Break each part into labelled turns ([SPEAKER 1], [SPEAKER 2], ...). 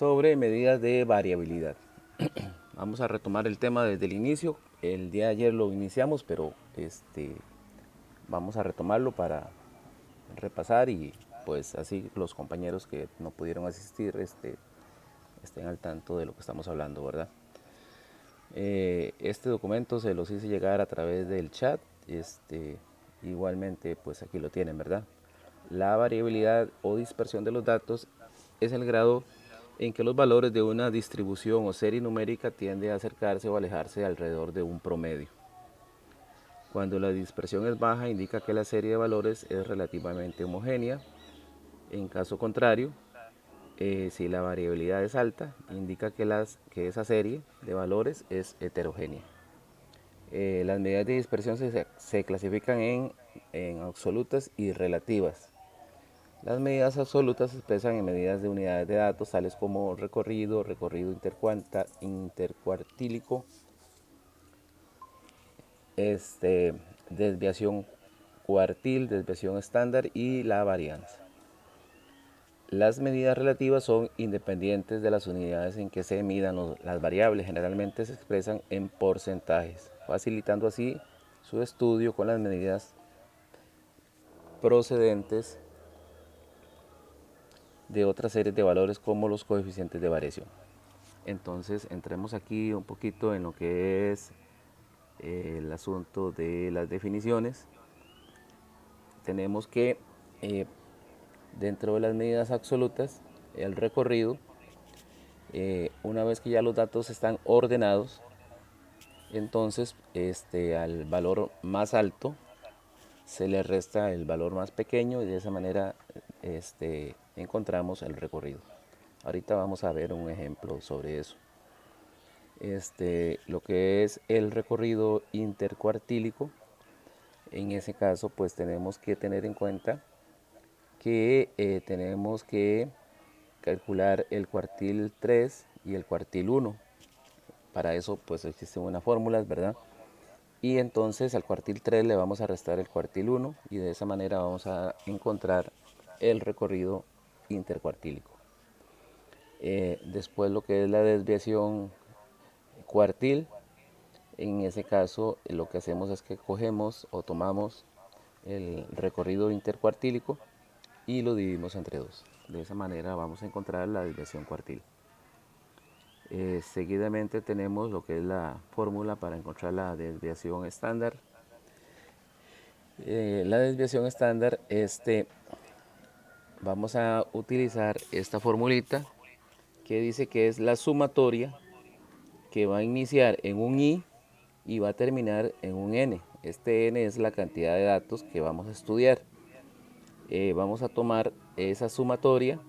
[SPEAKER 1] sobre medidas de variabilidad. Vamos a retomar el tema desde el inicio. El día de ayer lo iniciamos, pero vamos a retomarlo para repasar y pues así los compañeros que no pudieron asistir estén al tanto de lo que estamos hablando, ¿verdad? Este documento se los hice llegar a través del chat. Igualmente, pues aquí lo tienen, ¿verdad? La variabilidad o dispersión de los datos es el grado en que los valores de una distribución o serie numérica tienden a acercarse o alejarse alrededor de un promedio. Cuando la dispersión es baja, indica que la serie de valores es relativamente homogénea. En caso contrario, si la variabilidad es alta, indica que esa serie de valores es heterogénea. Las medidas de dispersión se clasifican en absolutas y relativas. Las medidas absolutas se expresan en medidas de unidades de datos, tales como recorrido, recorrido intercuartílico, desviación cuartil, desviación estándar y la varianza. Las medidas relativas son independientes de las unidades en que se midan las variables. Generalmente se expresan en porcentajes, facilitando así su estudio con las medidas procedentes de otras series de valores como los coeficientes de variación. Entonces entremos aquí un poquito en lo que es el asunto de las definiciones. Tenemos que dentro de las medidas absolutas, el recorrido, una vez que ya los datos están ordenados, entonces al valor más alto se le resta el valor más pequeño y de esa manera encontramos el recorrido. Ahorita vamos a ver un ejemplo sobre eso. Lo que es el recorrido intercuartílico, en ese caso pues tenemos que tener en cuenta que tenemos que calcular el cuartil 3 y el cuartil 1. Para eso pues existen unas fórmulas, ¿verdad? Y entonces al cuartil 3 le vamos a restar el cuartil 1 y de esa manera vamos a encontrar el recorrido intercuartílico. Después lo que es la desviación cuartil, en ese caso lo que hacemos es que cogemos o tomamos el recorrido intercuartílico y lo dividimos entre 2. De esa manera vamos a encontrar la desviación cuartil. Seguidamente tenemos lo que es la fórmula para encontrar la desviación estándar. La desviación estándar, vamos a utilizar esta formulita que dice que es la sumatoria que va a iniciar en un i y va a terminar en un n. Este n es la cantidad de datos que vamos a estudiar. Vamos a tomar esa sumatoria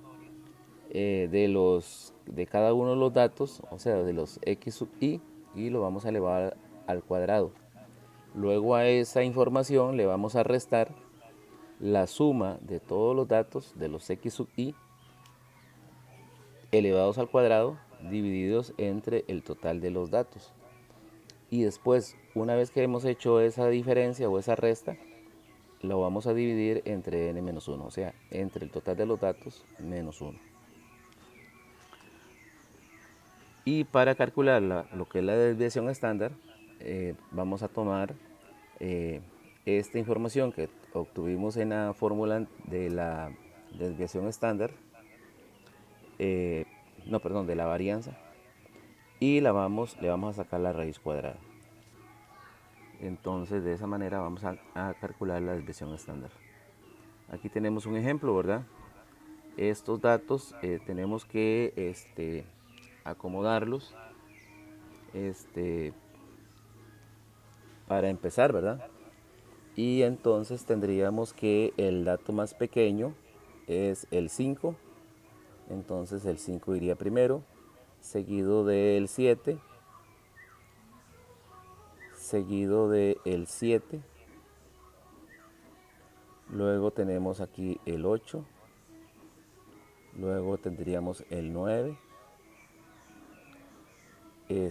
[SPEAKER 1] de cada uno de los datos, o sea, de los x sub i, y lo vamos a elevar al cuadrado. Luego a esa información le vamos a restar la suma de todos los datos de los x sub i elevados al cuadrado divididos entre el total de los datos. Y después, una vez que hemos hecho esa diferencia o esa resta, lo vamos a dividir entre n-1, o sea, entre el total de los datos menos 1. Y para calcular lo que es la desviación estándar, vamos a tomar esta información que obtuvimos en la fórmula de la desviación estándar, no, perdón, de la varianza, y le vamos a sacar la raíz cuadrada. Entonces de esa manera vamos a calcular la desviación estándar. Aquí tenemos un ejemplo, ¿verdad? Estos datos tenemos que acomodarlos para empezar, ¿verdad? Y entonces tendríamos que el dato más pequeño es el 5, entonces el 5 iría primero, seguido del 7, seguido del 7, luego tenemos aquí el 8, luego tendríamos el 9,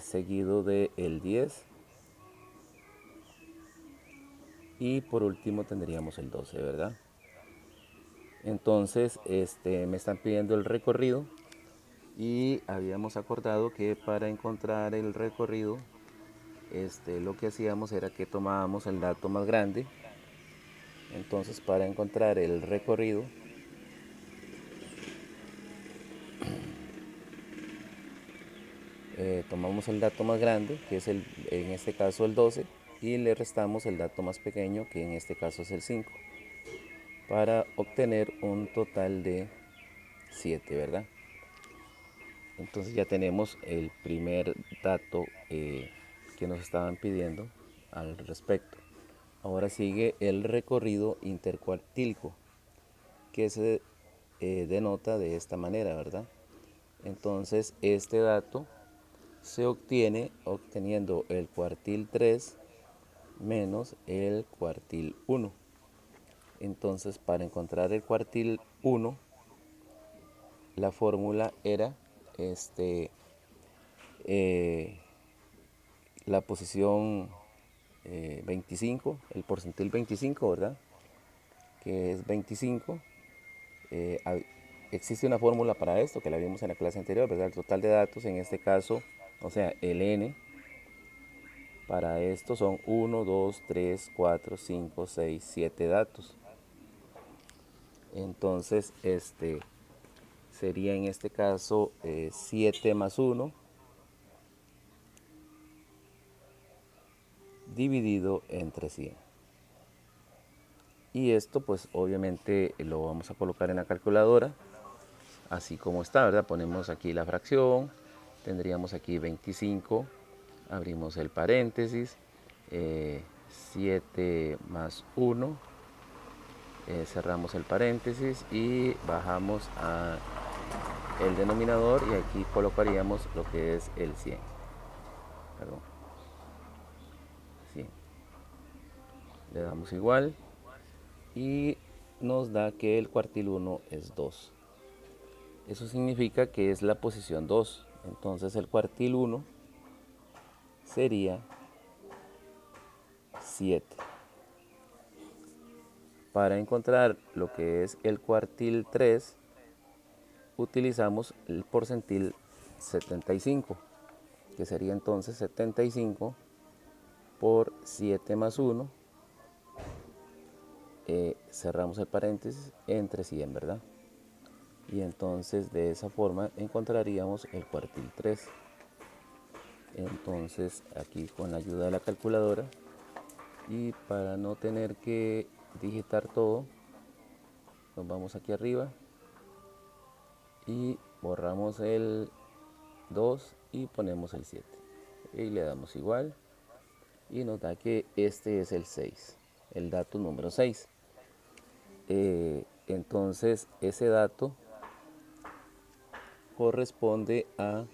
[SPEAKER 1] seguido del 10 y por último tendríamos el 12, ¿verdad? Entonces me están pidiendo el recorrido Y habíamos acordado que para encontrar el recorrido, lo que hacíamos era que tomábamos el dato más grande. Entonces, para encontrar el recorrido, tomamos el dato más grande, que es en este caso el 12, y le restamos el dato más pequeño, que en este caso es el 5, para obtener un total de 7, ¿verdad? Entonces ya tenemos el primer dato que nos estaban pidiendo al respecto. Ahora sigue el recorrido intercuartílico, que se denota de esta manera, ¿verdad? Entonces este dato se obtiene obteniendo el cuartil 3 menos el cuartil 1. Entonces, para encontrar el cuartil 1, la fórmula era eh, la posición 25, el porcentil 25, ¿verdad? Que es 25. Eh, existe una fórmula para esto que la vimos en la clase anterior, ¿verdad? El total de datos, en este caso, o sea, el n, para esto son 1, 2, 3, 4, 5, 6, 7 datos. Entonces, sería en este caso 7 más 1 dividido entre 100. Y esto pues obviamente lo vamos a colocar en la calculadora, así como está, ¿verdad? Ponemos aquí la fracción, tendríamos aquí 25, abrimos el paréntesis, 7 más 1, cerramos el paréntesis y bajamos a el denominador y aquí colocaríamos lo que es el 100. Perdón, 100. Le damos igual y nos da que el cuartil 1 es 2. Eso significa que es la posición 2. Entonces el cuartil 1 sería 7. Para encontrar lo que es el cuartil 3, utilizamos el porcentil 75, que sería entonces 75 por 7 más 1, cerramos el paréntesis entre 100, ¿verdad? Y entonces de esa forma encontraríamos el cuartil 3. Entonces aquí con la ayuda de la calculadora, y para no tener que digitar todo, nos vamos aquí arriba y borramos el 2 y ponemos el 7 y le damos igual y nos da que este es el 6, el dato número 6. Entonces ese dato corresponde a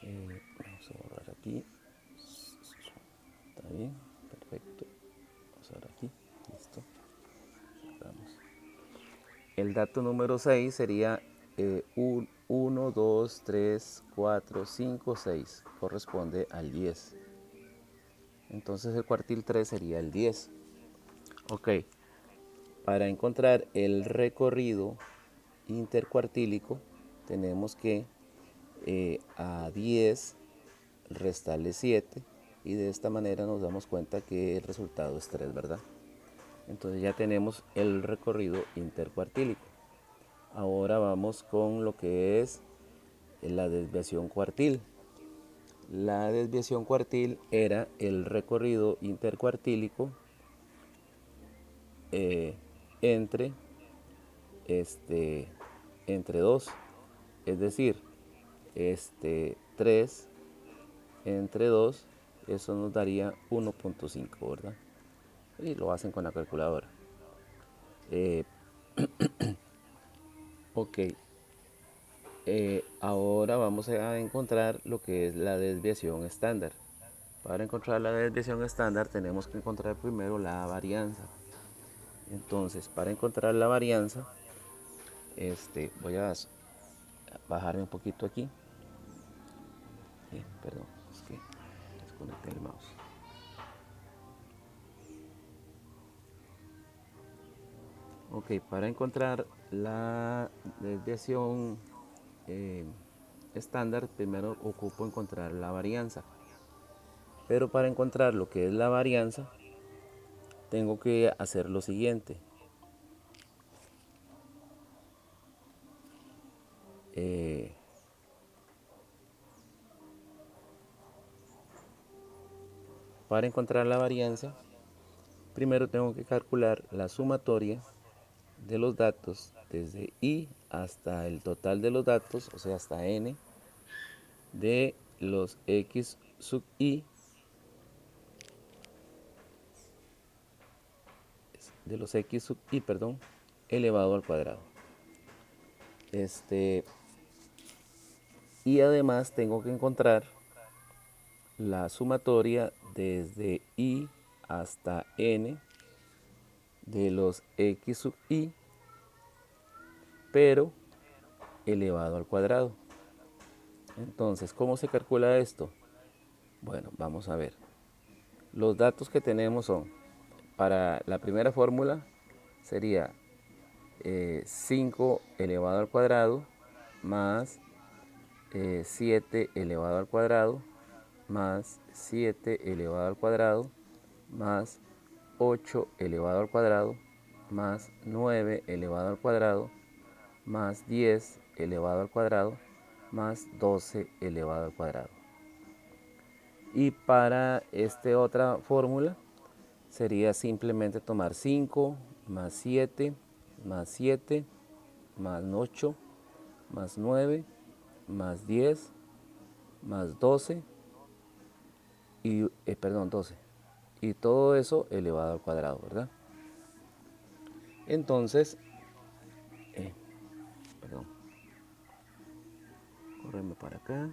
[SPEAKER 1] vamos a borrar aquí, está bien, perfecto, vamos a ver aquí, listo, cerramos. El dato número 6 sería 1, 2, 3, 4, 5, 6. Corresponde al 10. Entonces el cuartil 3 sería el 10. Ok. Para encontrar el recorrido intercuartílico tenemos que a 10 restarle 7 y de esta manera nos damos cuenta que el resultado es 3, ¿verdad? Entonces ya tenemos el recorrido intercuartílico. Ahora vamos con lo que es la desviación cuartil. La desviación cuartil era el recorrido intercuartílico entre, entre 2, es decir, 3 entre 2, eso nos daría 1.5, ¿verdad? Y lo hacen con la calculadora. Ok, ahora vamos a encontrar lo que es la desviación estándar. Para encontrar la desviación estándar tenemos que encontrar primero la varianza. Entonces, para encontrar la varianza, voy a bajarme un poquito aquí. Perdón, es que desconecté el mouse. Ok, para encontrar la desviación estándar, primero ocupo encontrar la varianza. Pero para encontrar lo que es la varianza, tengo que hacer lo siguiente. Para encontrar la varianza, primero tengo que calcular la sumatoria de los datos desde i hasta el total de los datos, o sea, hasta n, de los x sub i, elevado al cuadrado. Y además tengo que encontrar la sumatoria desde i hasta n de los x sub i, pero elevado al cuadrado. Entonces, ¿cómo se calcula esto? Bueno, vamos a ver. Los datos que tenemos son, para la primera fórmula sería 5 elevado al cuadrado más 7 elevado al cuadrado más 7 elevado al cuadrado más 8 elevado al cuadrado más 9 elevado al cuadrado más 10 elevado al cuadrado más 12 elevado al cuadrado. Y para esta otra fórmula sería simplemente tomar 5 más 7 más 7 más 8 más 9 más 10 más 12 y, 12. Y todo eso elevado al cuadrado, ¿verdad? Entonces, correrme para acá.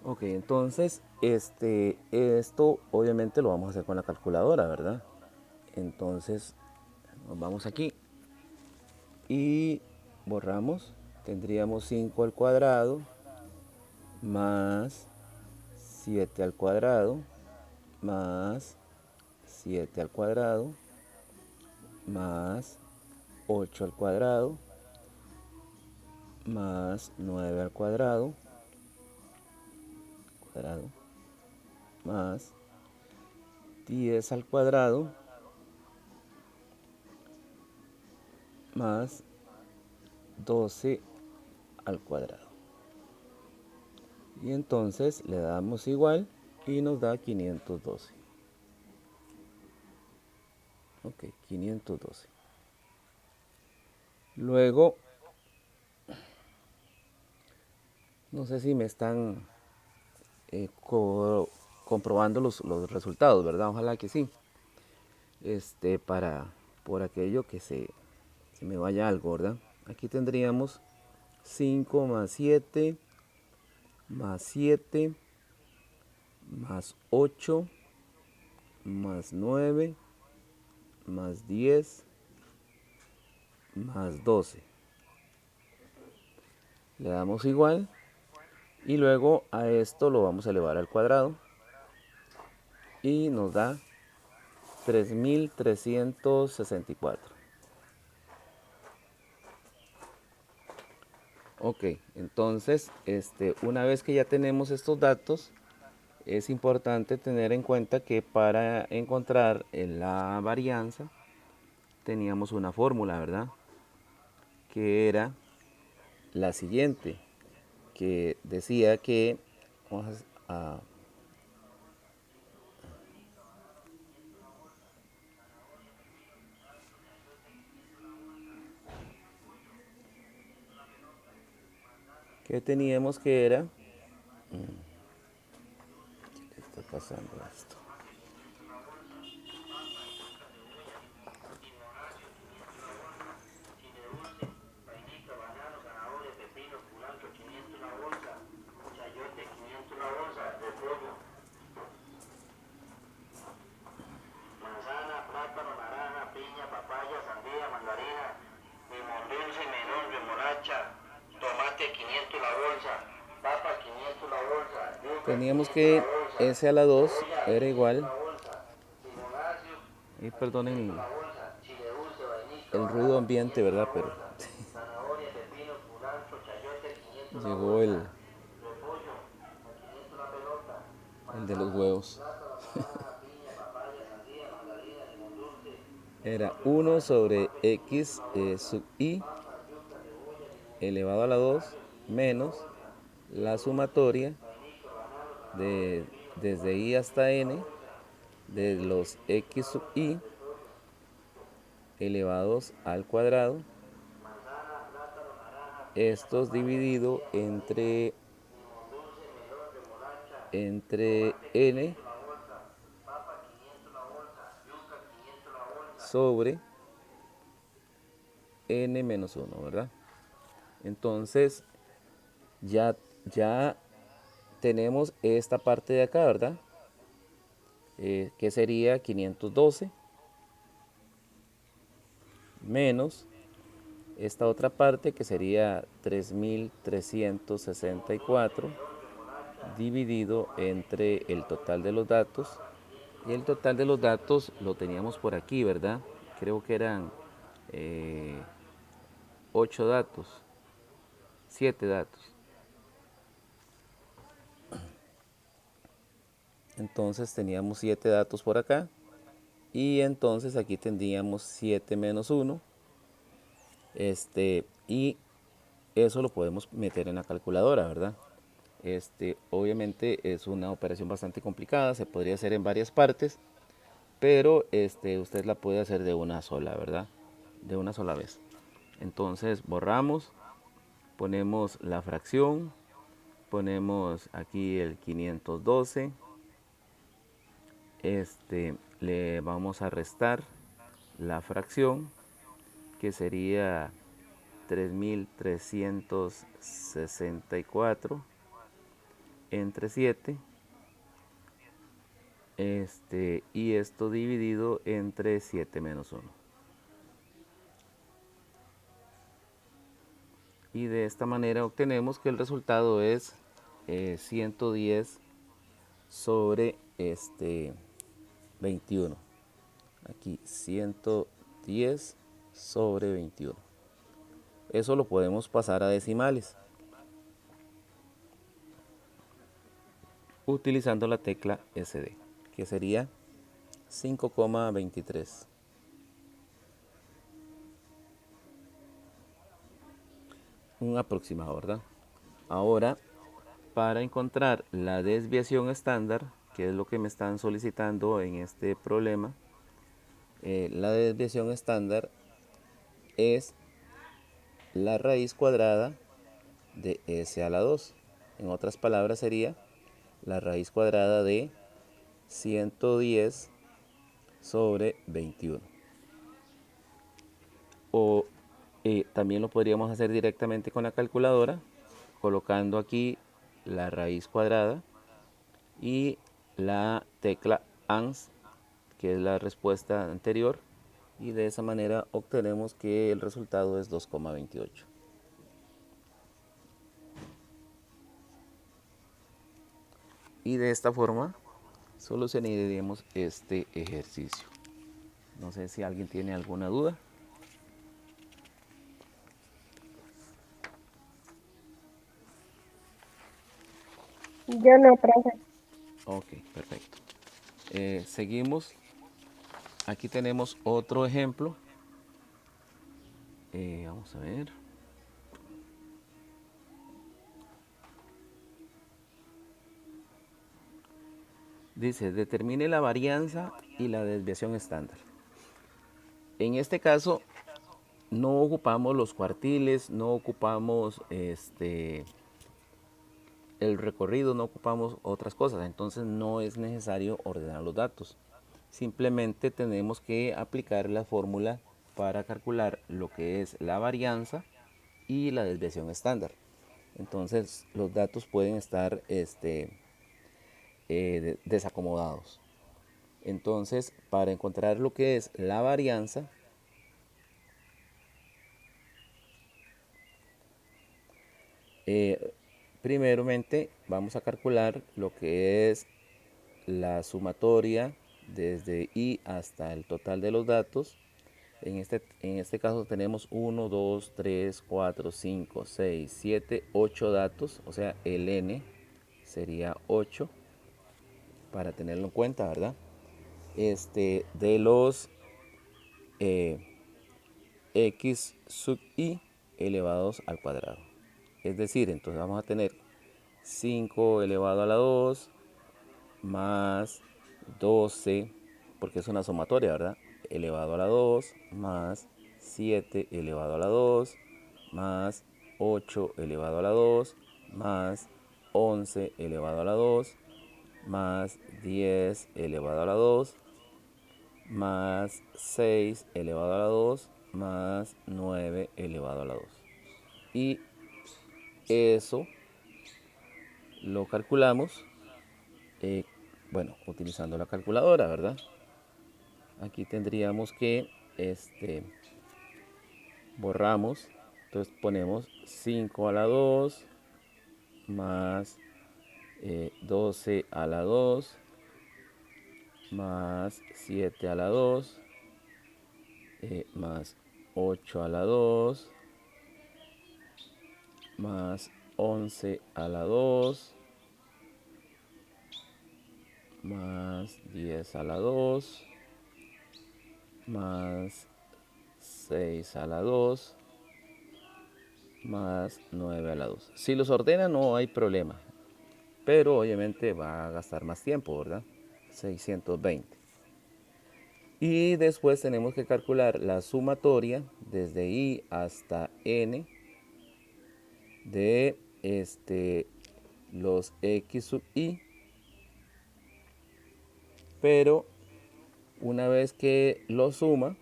[SPEAKER 1] Ok, entonces, esto obviamente lo vamos a hacer con la calculadora, ¿verdad? Entonces, nos vamos aquí y borramos. Tendríamos 5 al cuadrado más 7 al cuadrado más 7 al cuadrado más 8 al cuadrado más 9 al cuadrado más 10 al cuadrado más 12 al cuadrado. Y entonces le damos igual y nos da 512. Ok, 512. Luego, no sé si me están comprobando los resultados, ¿verdad? Ojalá que sí. Por aquello que se me vaya algo, ¿verdad? Aquí tendríamos 5 más 7 más 7 más 8 más 9 más 10 más 12. Le damos igual y luego a esto lo vamos a elevar al cuadrado y nos da 3364. Ok, entonces una vez que ya tenemos estos datos, es importante tener en cuenta que para encontrar la varianza teníamos una fórmula, ¿verdad? Que era la siguiente, que decía que vamos a que teníamos que era ¿qué está pasando esto? Teníamos que S a la 2 era igual, y perdonen el ruido ambiente, ¿verdad? Pero Llegó el de los huevos. Era uno sobre x sub i elevado a la 2 menos la sumatoria de desde i hasta n de los x sub i elevados al cuadrado, estos dividido entre n sobre n menos uno, ¿verdad? Entonces ya tenemos esta parte de acá, ¿verdad? Que sería 512 menos esta otra parte que sería 3364 dividido entre el total de los datos. Y el total de los datos lo teníamos por aquí, ¿verdad? Creo que eran 8 datos, 7 datos. Entonces teníamos 7 datos por acá. Y entonces aquí tendríamos 7 menos 1. Y eso lo podemos meter en la calculadora, ¿verdad? Obviamente es una operación bastante complicada, se podría hacer en varias partes, pero usted la puede hacer de una sola, ¿verdad? De una sola vez. Entonces borramos, ponemos la fracción, ponemos aquí el 512, le vamos a restar la fracción que sería 3364 entre 7, y esto dividido entre 7 menos 1. Y de esta manera obtenemos que el resultado es 110 sobre 21. Aquí 110 sobre 21. Eso lo podemos pasar a decimales utilizando la tecla SD, que sería 5,23. Un aproximado, ¿verdad? Ahora, para encontrar la desviación estándar, que es lo que me están solicitando en este problema, la desviación estándar es la raíz cuadrada de s a la 2. En otras palabras sería la raíz cuadrada de 110 sobre 21. O también lo podríamos hacer directamente con la calculadora, colocando aquí la raíz cuadrada y la tecla ANS, que es la respuesta anterior, y de esa manera obtenemos que el resultado es 2,28. Y de esta forma solucionaríamos este ejercicio. No sé si alguien tiene alguna duda.
[SPEAKER 2] Yo no, profe.
[SPEAKER 1] Ok, perfecto. Seguimos. Aquí tenemos otro ejemplo. Vamos a ver. Dice, determine la varianza y la desviación estándar. En este caso, no ocupamos los cuartiles, no ocupamos el recorrido, no ocupamos otras cosas. Entonces no es necesario ordenar los datos. Simplemente tenemos que aplicar la fórmula para calcular lo que es la varianza y la desviación estándar. Entonces los datos pueden estar desacomodados. Entonces, para encontrar lo que es la varianza, primeramente vamos a calcular lo que es la sumatoria desde i hasta el total de los datos. En este caso tenemos 1, 2, 3, 4, 5, 6, 7, 8 datos, o sea, el n sería 8 para tenerlo en cuenta, ¿verdad? De los eh, x sub i elevados al cuadrado. Es decir, entonces vamos a tener 5 elevado a la 2 más 12, porque es una sumatoria, ¿verdad? Elevado a la 2 más 7 elevado a la 2 más 8 elevado a la 2 más 11 elevado a la 2 más 10 elevado a la 2 más 6 elevado a la 2 más 9 elevado a la 2. Y eso lo calculamos, bueno, utilizando la calculadora, ¿verdad? Aquí tendríamos que borramos, entonces ponemos 5 a la 2 más 12 a la 2 más 7 a la 2 más 8 a la 2 más 11 a la 2 más 10 a la 2 más 6 a la 2 más 9 a la 2. Si los ordena no hay problema, pero obviamente va a gastar más tiempo, ¿verdad? 620. Y después tenemos que calcular la sumatoria desde i hasta n de los x sub i, pero una vez que los suma,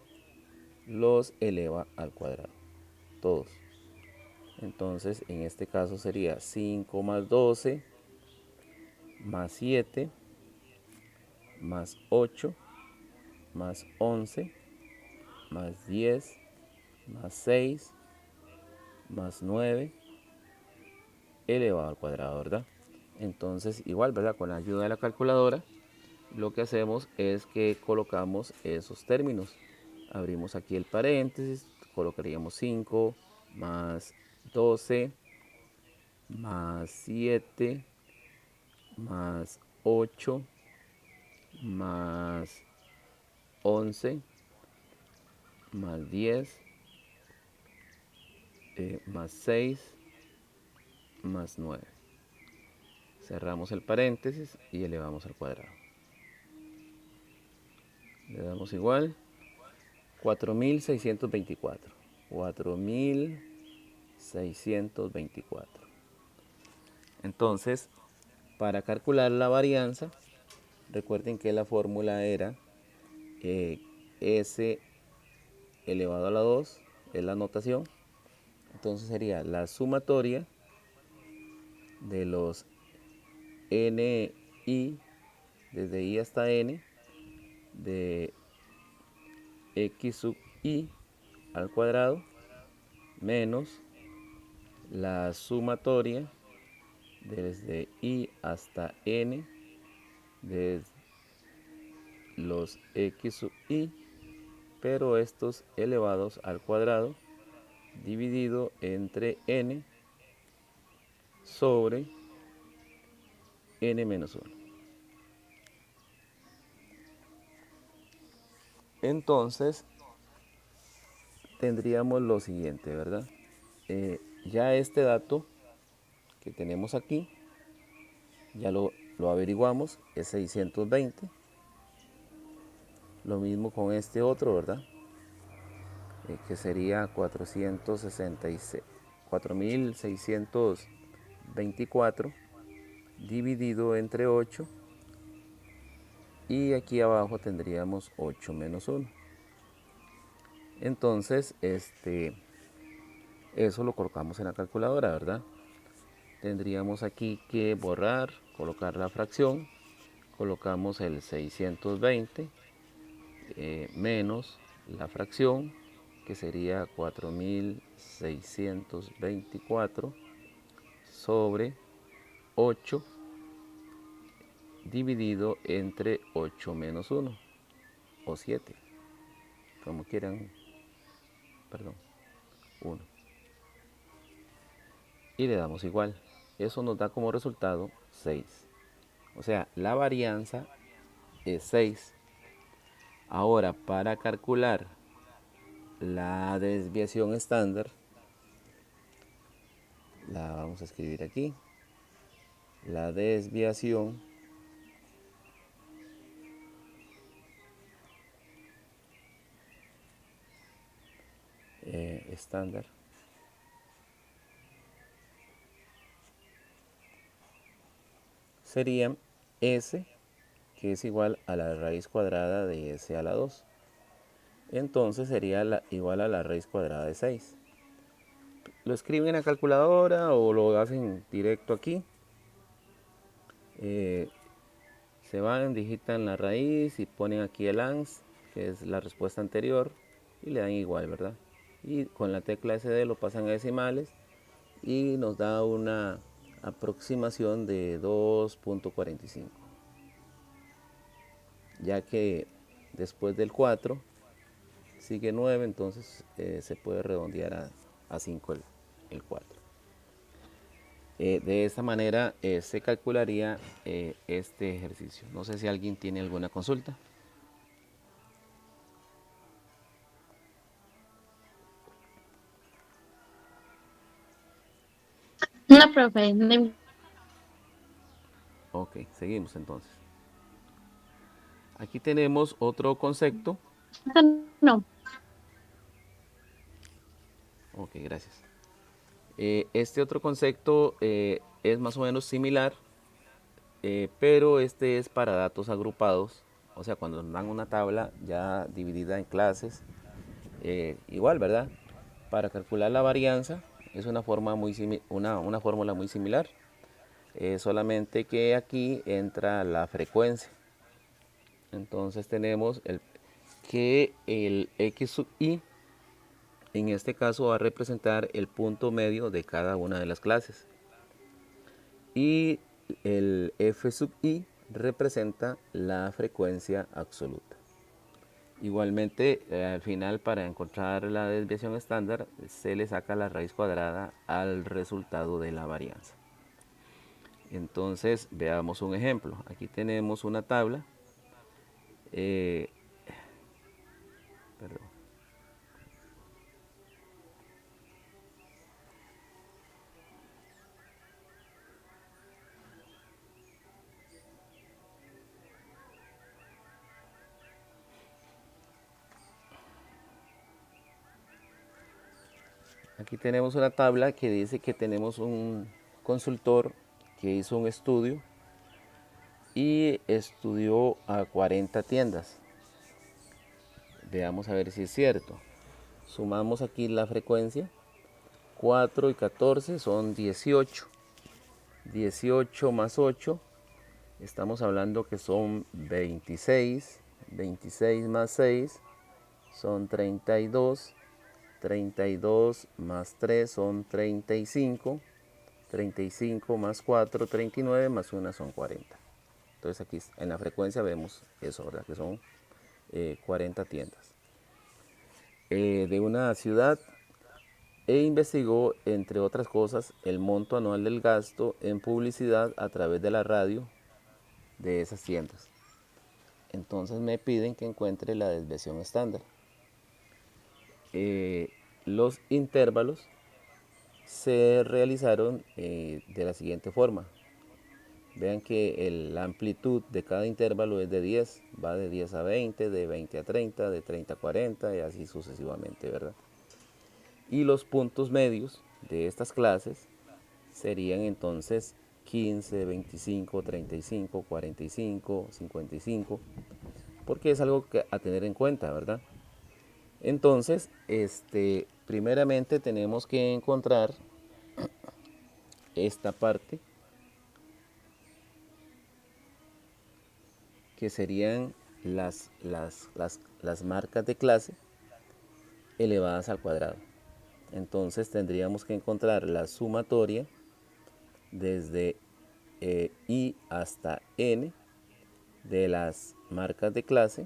[SPEAKER 1] los eleva al cuadrado, todos. Entonces, en este caso sería 5 más 12 más 7 más 8 más 11 más 10 más 6 más 9 elevado al cuadrado, ¿verdad? Entonces, igual, ¿verdad? Con la ayuda de la calculadora, lo que hacemos es que colocamos esos términos. Abrimos aquí el paréntesis, colocaríamos 5 más 12 más 7 más 8 más 11 más 10 más 6 más 9. Cerramos el paréntesis y elevamos al cuadrado. Le damos igual. 4624. 4624. Entonces, para calcular la varianza, recuerden que la fórmula era S elevado a la 2, es la notación. Entonces sería la sumatoria de los ni, desde i hasta n, de x sub i al cuadrado, menos la sumatoria desde i hasta n de los x sub i, pero estos elevados al cuadrado, dividido entre n sobre n menos 1. Entonces tendríamos lo siguiente, ¿verdad? Ya este dato que tenemos aquí, ya lo averiguamos, es 620. Lo mismo con este otro, ¿verdad? Que sería 4624 dividido entre 8. Y aquí abajo tendríamos 8 menos 1. Entonces, eso lo colocamos en la calculadora, ¿verdad? Tendríamos aquí que borrar, colocar la fracción. Colocamos el 620 menos la fracción, que sería 4624 sobre 8 dividido entre 8 menos 1, o 7, como quieran perdón, 1. Y le damos igual. Eso nos da como resultado 6. O sea, la varianza es 6. Ahora, para calcular la desviación estándar, la vamos a escribir aquí. La desviación estándar sería S, que es igual a la raíz cuadrada de S a la 2. Entonces sería igual a la raíz cuadrada de 6. Lo escriben en la calculadora o lo hacen directo aquí. Se van, digitan la raíz y ponen aquí el ANS, que es la respuesta anterior, y le dan igual, ¿verdad? Y con la tecla SD lo pasan a decimales y nos da una aproximación de 2.45, ya que después del 4 sigue 9, entonces se puede redondear a 5 el 4. De esta manera se calcularía este ejercicio. No sé si alguien tiene alguna consulta.
[SPEAKER 3] No, profe, no,
[SPEAKER 1] Ok, seguimos entonces. Aquí tenemos otro concepto.
[SPEAKER 3] no.
[SPEAKER 1] Ok, gracias. Este otro concepto es más o menos similar, pero este es para datos agrupados. O sea, cuando nos dan una tabla ya dividida en clases, igual, ¿verdad? Para calcular la varianza es una fórmula muy similar. Solamente que aquí entra la frecuencia. Entonces tenemos que el x sub i en este caso va a representar el punto medio de cada una de las clases. Y el f sub i representa la frecuencia absoluta. Igualmente, al final, para encontrar la desviación estándar, se le saca la raíz cuadrada al resultado de la varianza. Entonces, veamos un ejemplo. Aquí tenemos una tabla. Perdón. Aquí tenemos una tabla que dice que tenemos un consultor que hizo un estudio y estudió a 40 tiendas. Veamos a ver si es cierto. Sumamos aquí la frecuencia. 4 y 14 son 18. 18 más 8, estamos hablando que son 26. 26 más 6 son 32. 32 más 3 son 35. 35 más 4, 39 más 1 son 40. Entonces aquí en la frecuencia vemos eso, ¿verdad? Que son 40 tiendas. De una ciudad investigó, entre otras cosas, el monto anual del gasto en publicidad a través de la radio de esas tiendas. Entonces me piden que encuentre la desviación estándar. Los intervalos se realizaron de la siguiente forma. Vean que la amplitud de cada intervalo es de 10, va de 10 a 20, de 20 a 30, de 30 a 40 y así sucesivamente, ¿verdad? Y los puntos medios de estas clases serían entonces 15, 25, 35, 45, 55, porque es algo a tener en cuenta, ¿verdad? Entonces, primeramente tenemos que encontrar esta parte que serían las marcas de clase elevadas al cuadrado. Entonces tendríamos que encontrar la sumatoria desde i hasta n de las marcas de clase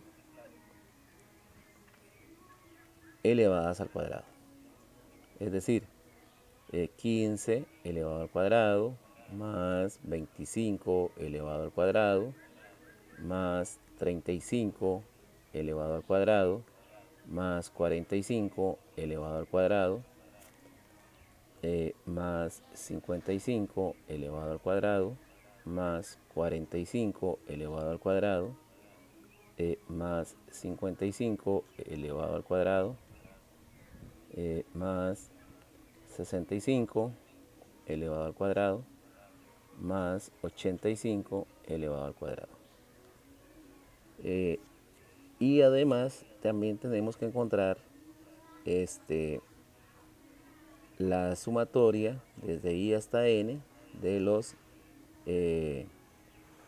[SPEAKER 1] elevadas al cuadrado. Es decir, 15 elevado al cuadrado más 25 elevado al cuadrado más 35 elevado al cuadrado más 45 elevado al cuadrado más 55 elevado al cuadrado más 45 elevado al cuadrado más 55 elevado al cuadrado más 65 elevado al cuadrado más 85 elevado al cuadrado. Y además también tenemos que encontrar la sumatoria desde i hasta n de los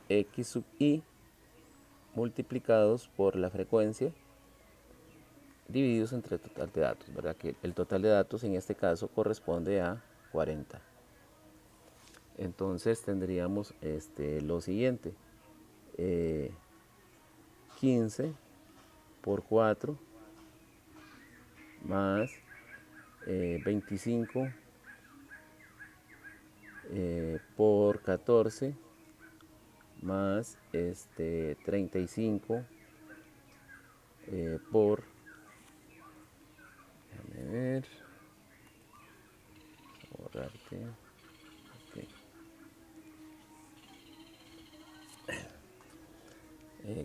[SPEAKER 1] x sub i multiplicados por la frecuencia divididos entre el total de datos, ¿verdad? Que el total de datos en este caso corresponde a 40. Entonces tendríamos lo siguiente: 15 por 4 más 25 por 14 más 35 por, déjame ver, borrarte, okay.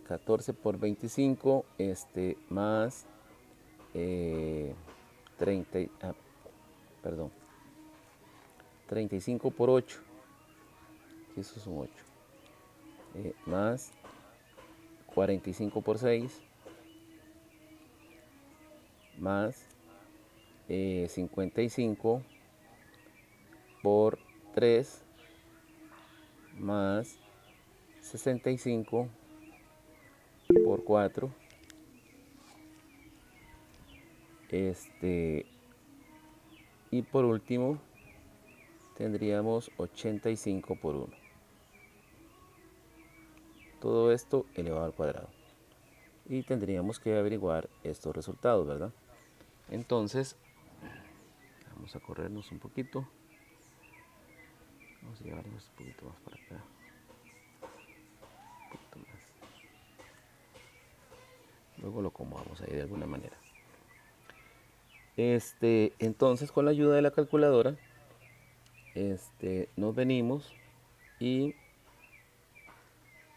[SPEAKER 1] 14 por 25 más 30, perdón, 35 por 8, que eso son 8, más 45 por 6 más 55 por 3 más 65 por 4 y por último tendríamos 85 por 1. Todo esto elevado al cuadrado. Y tendríamos que averiguar estos resultados, ¿verdad? Entonces, vamos a corrernos un poquito. Vamos a llevarnos un poquito más para acá. Un poquito más. Luego lo acomodamos ahí de alguna manera. Entonces, con la ayuda de la calculadora, nos venimos y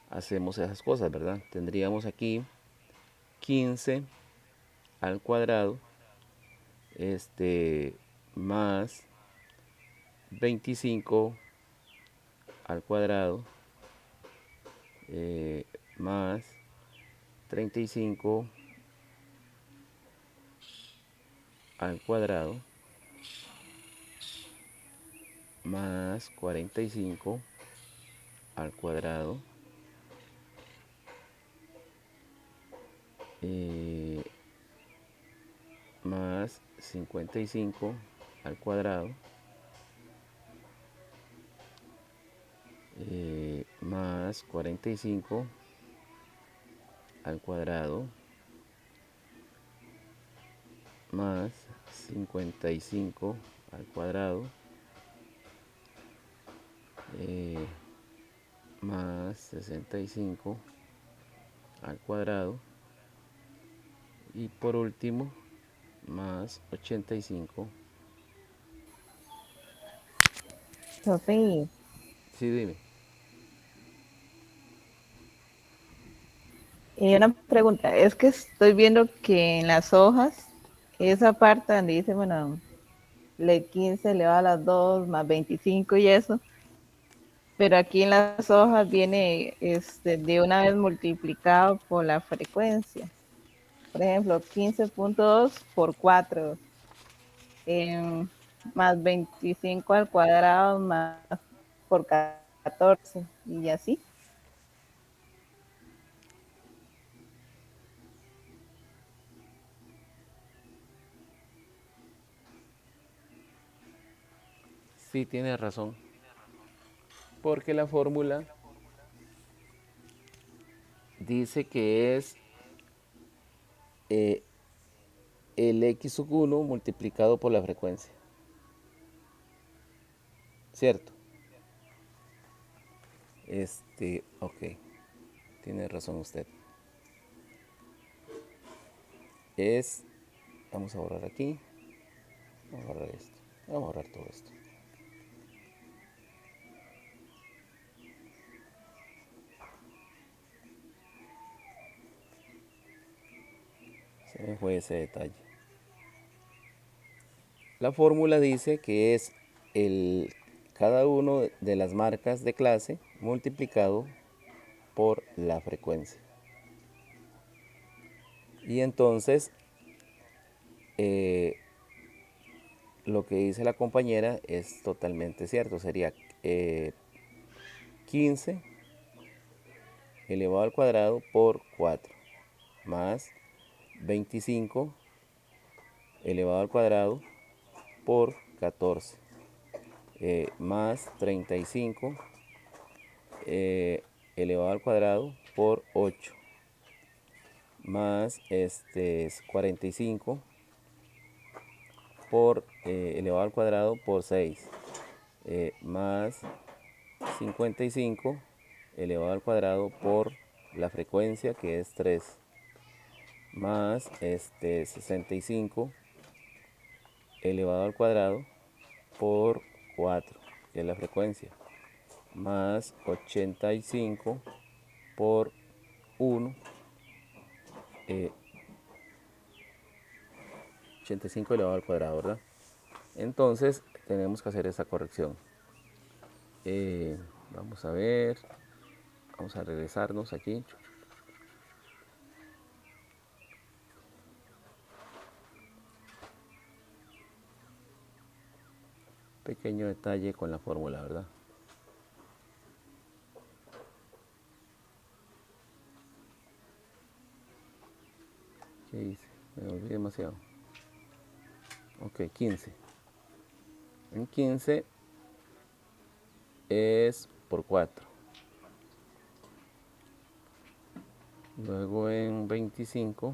[SPEAKER 1] hacemos esas cosas, ¿verdad? Tendríamos aquí 15 al cuadrado más 25 al cuadrado más 35 al cuadrado más 45 al cuadrado más 55 al cuadrado más 45 al cuadrado más 55 al cuadrado más 65 al cuadrado y por último más 85.
[SPEAKER 2] Profe,
[SPEAKER 1] Sí, dime.
[SPEAKER 2] una pregunta, es que estoy viendo que en las hojas, esa parte donde dice, bueno, le 15 le va a las 2 más 25 y eso, pero aquí en las hojas viene de una vez multiplicado por la frecuencia. Por ejemplo, 15.2 por 4, más 25 al cuadrado más por 14 y así.
[SPEAKER 1] Sí, tienes razón. Porque la fórmula dice que es el x sub 1 multiplicado por la frecuencia. ¿Cierto? Ok, tiene razón usted. Vamos a borrar aquí, vamos a borrar esto, vamos a borrar todo esto. Se me fue ese detalle. La fórmula dice que es cada uno de las marcas de clase multiplicado por la frecuencia. Y entonces, lo que dice la compañera es totalmente cierto. Sería 15 elevado al cuadrado por 4 más 25 elevado al cuadrado por 14 más 35 elevado al cuadrado por 8 más 45 por elevado al cuadrado por 6 más 55 elevado al cuadrado por la frecuencia, que es 3, más 65 elevado al cuadrado por 4, que es la frecuencia, más 85 por 1, 85 elevado al cuadrado, ¿verdad? Entonces tenemos que hacer esa corrección. Vamos a ver, vamos a regresarnos aquí. Pequeño detalle con la fórmula, ¿verdad? ¿Qué hice? Me olvidé demasiado. Ok, 15. En 15 es por 4. Luego en 25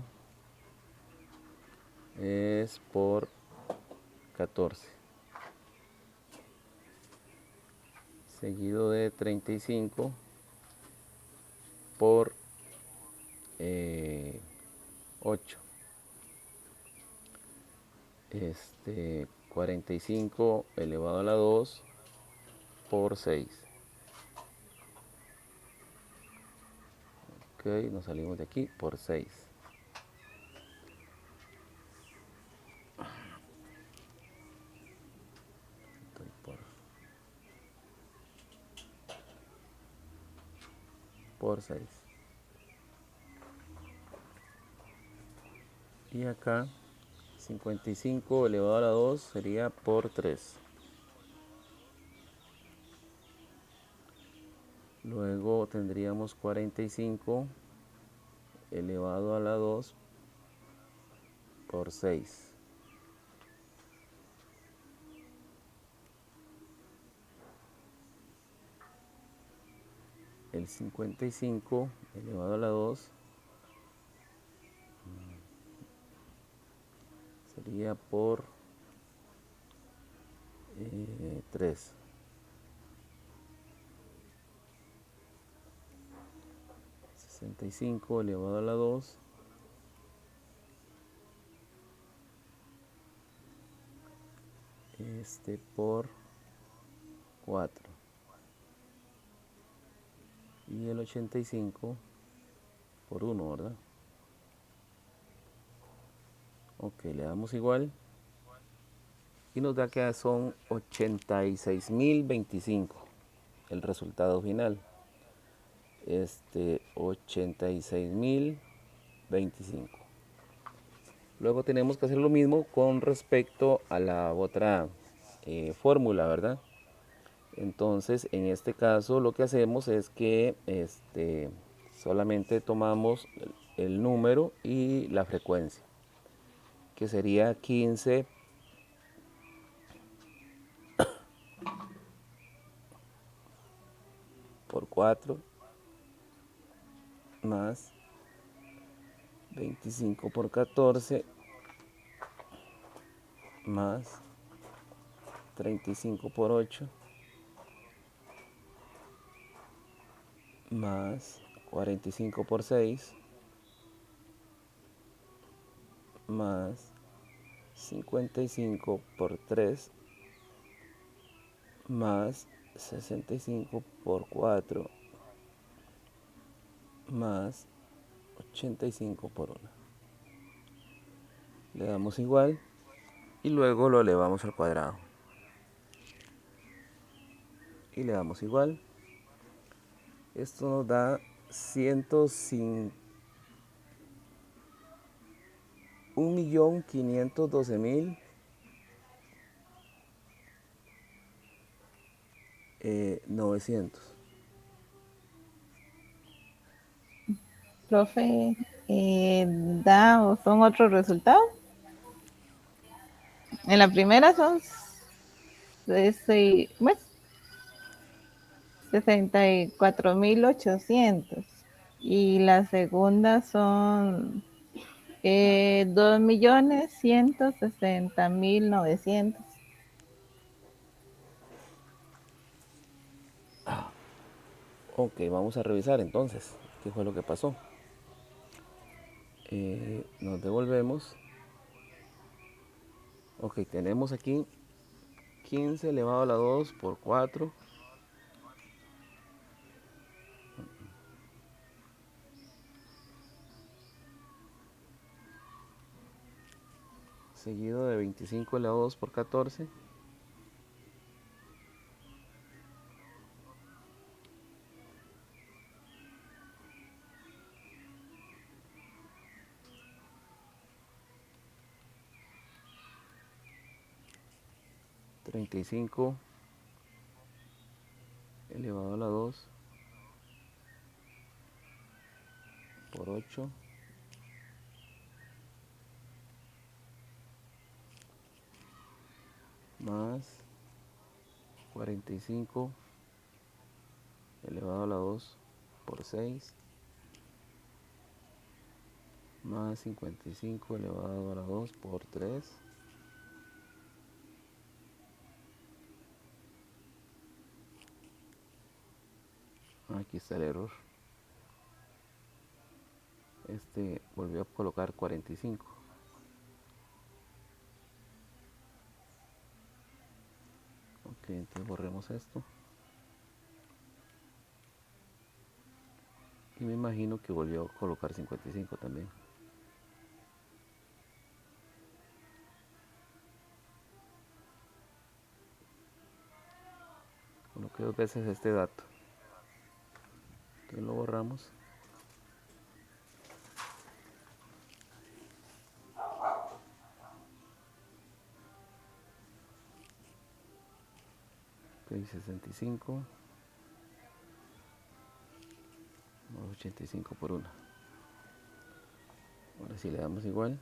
[SPEAKER 1] es por 14. Seguido de 35 por 8. 45 elevado a la 2 por 6. Ok, nos salimos de aquí por 6. Por 6. Y acá 55 elevado a la 2 sería por 3. Luego tendríamos 45 elevado a la 2 por 6. El 55 elevado a la 2 sería por 3. 65 elevado a la 2 por 4. Y el 85 por 1, ¿verdad? Ok, le damos igual. Y nos da que son 86.025 el resultado final. 86.025. Luego tenemos que hacer lo mismo con respecto a la otra fórmula, ¿verdad? Entonces, en este caso lo que hacemos es que solamente tomamos el número y la frecuencia, que sería 15 por 4 más 25 por 14 más 35 por 8 más 45 por 6 más 55 por 3 más 65 por 4 más 85 por 1. Le damos igual y luego lo elevamos al cuadrado. Y le damos igual. Esto nos da 1.512.900.
[SPEAKER 2] Profe, da o son otros resultados. En la primera son 64.800 y la segunda son 2.160.900.
[SPEAKER 1] Ok, vamos a revisar entonces qué fue lo que pasó. Nos devolvemos. Ok, tenemos aquí 15 elevado a la 2 por 4 seguido de 25 elevado a 2 por 14 35 elevado a la 2 por 8 más 45 elevado a la 2 por 6 más 55 elevado a la 2 por 3. Aquí está el error. Volvió a colocar 45. Ok, entonces borremos esto. Y me imagino que volvió a colocar 55 también. Coloqué 2 veces este dato. Entonces lo borramos. Ok, 65 más 85 por 1. Ahora sí le damos igual.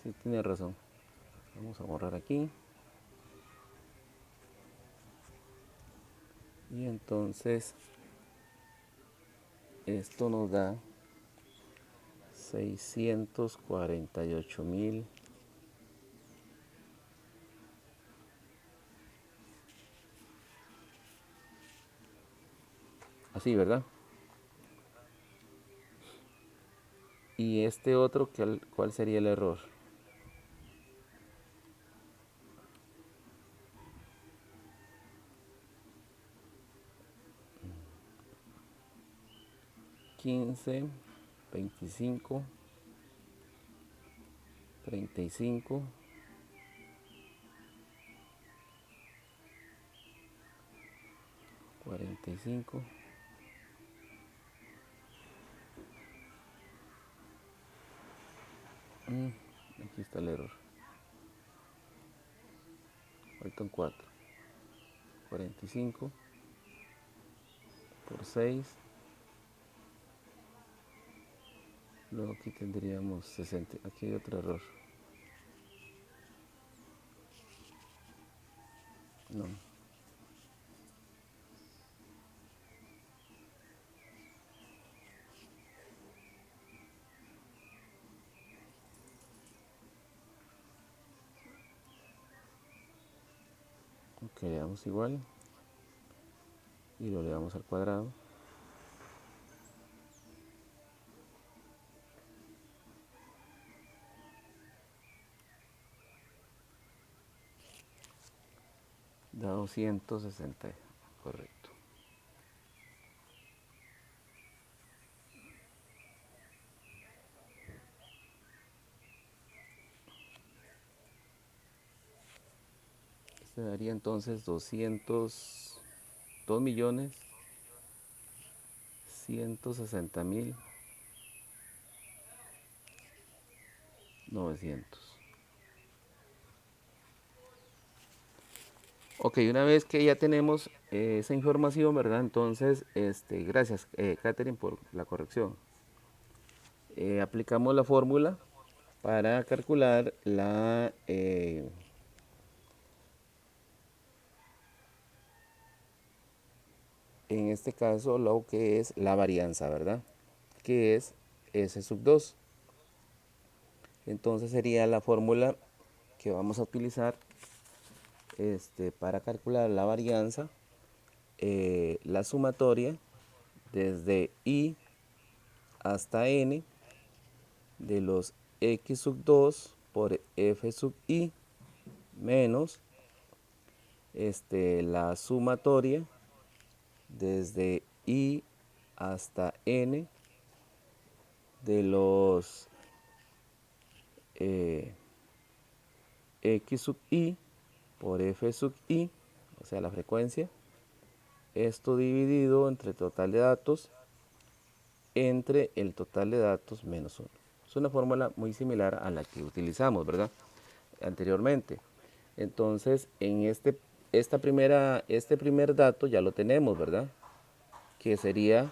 [SPEAKER 1] Sí, tiene razón. Vamos a borrar aquí. Y entonces esto nos da 648.000. Así, ¿verdad? Y este otro, ¿cuál sería el error? ¿15, 25, 35, 45? Aquí está el error. Faltan 4. 45 por 6. Luego aquí tendríamos 60. Aquí hay otro error. No. Ok, le damos igual y lo elevamos al cuadrado. Da 260, correcto. Se daría entonces 2.160.900. Ok, una vez que ya tenemos esa información, ¿verdad? Entonces, gracias, Catherine, por la corrección. Aplicamos la fórmula para calcular en este caso, lo que es la varianza, ¿verdad? Que es S sub 2. Entonces sería la fórmula que vamos a utilizar para calcular la varianza, la sumatoria desde I hasta N de los X sub 2 por F sub I menos la sumatoria desde I hasta N de los X sub I por F sub I, o sea la frecuencia, esto dividido entre el total de datos entre el total de datos menos 1. Es una fórmula muy similar a la que utilizamos, ¿verdad? Anteriormente. Entonces, en este primer dato ya lo tenemos, ¿verdad? Que sería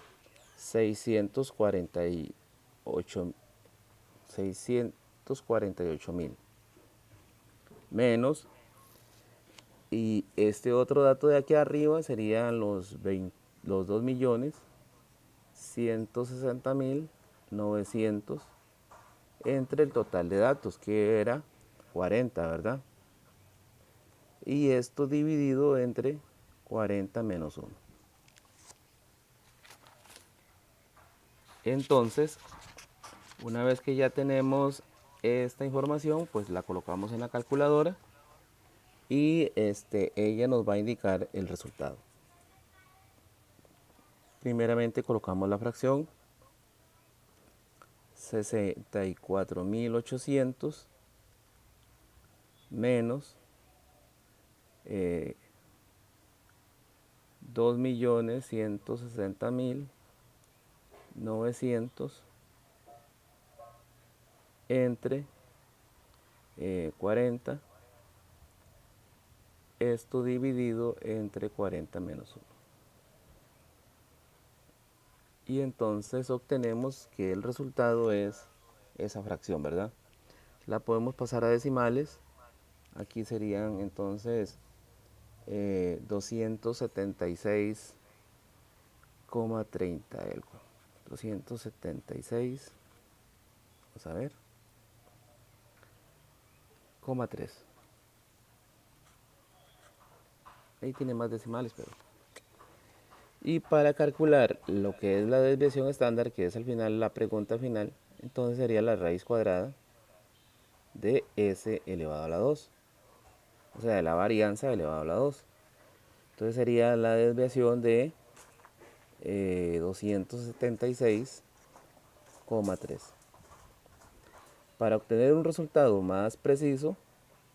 [SPEAKER 1] 648.000 menos, y este otro dato de aquí arriba serían los 2.160.900 entre el total de datos, que era 40, ¿verdad? Y esto dividido entre 40 menos 1. Entonces, una vez que ya tenemos esta información, pues la colocamos en la calculadora y ella nos va a indicar el resultado. Primeramente colocamos la fracción 64.800 menos 2.160.900 entre 40, esto dividido entre 40 menos 1. Y entonces obtenemos que el resultado es esa fracción, ¿verdad? La podemos pasar a decimales. Aquí serían entonces 276,30 algo. 276, vamos a ver, 3. Ahí tiene más decimales, pero... Y para calcular lo que es la desviación estándar, que es al final la pregunta final, entonces sería la raíz cuadrada de S elevado a la 2. O sea, de la varianza elevado a la 2. Entonces sería la desviación de 276,3. Para obtener un resultado más preciso,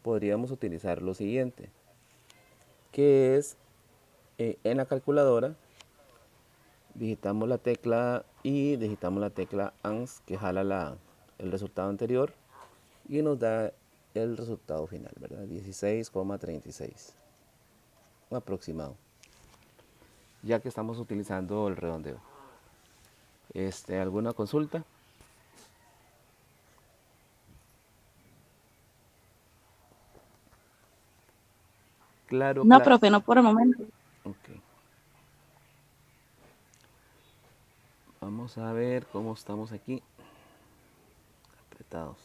[SPEAKER 1] podríamos utilizar lo siguiente, que es en la calculadora digitamos la tecla I, digitamos la tecla ANS, que jala el resultado anterior y nos da el resultado final, ¿verdad? 16,36 aproximado, ya que estamos utilizando el redondeo. ¿Alguna consulta? Claro,
[SPEAKER 3] No,
[SPEAKER 1] claro.
[SPEAKER 3] profe, no por el momento.
[SPEAKER 1] Ok. Vamos a ver cómo estamos aquí. Apretados.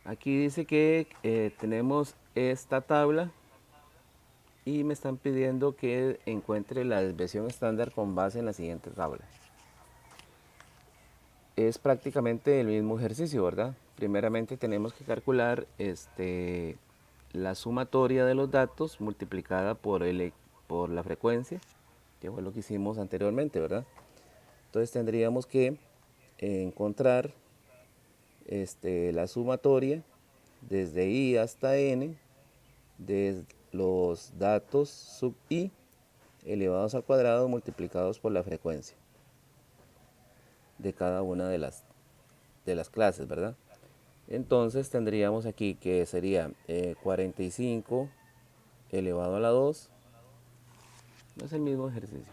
[SPEAKER 1] Aquí dice que tenemos esta tabla y me están pidiendo que encuentre la desviación estándar con base en la siguiente tabla. Es prácticamente el mismo ejercicio, ¿verdad? Primeramente tenemos que calcular la sumatoria de los datos multiplicada por la frecuencia, que fue lo que hicimos anteriormente, ¿verdad? Entonces tendríamos que encontrar la sumatoria desde i hasta n de los datos sub i elevados al cuadrado multiplicados por la frecuencia de cada una de las clases, ¿verdad? Entonces tendríamos aquí que sería 45 elevado a la 2. No es el mismo ejercicio.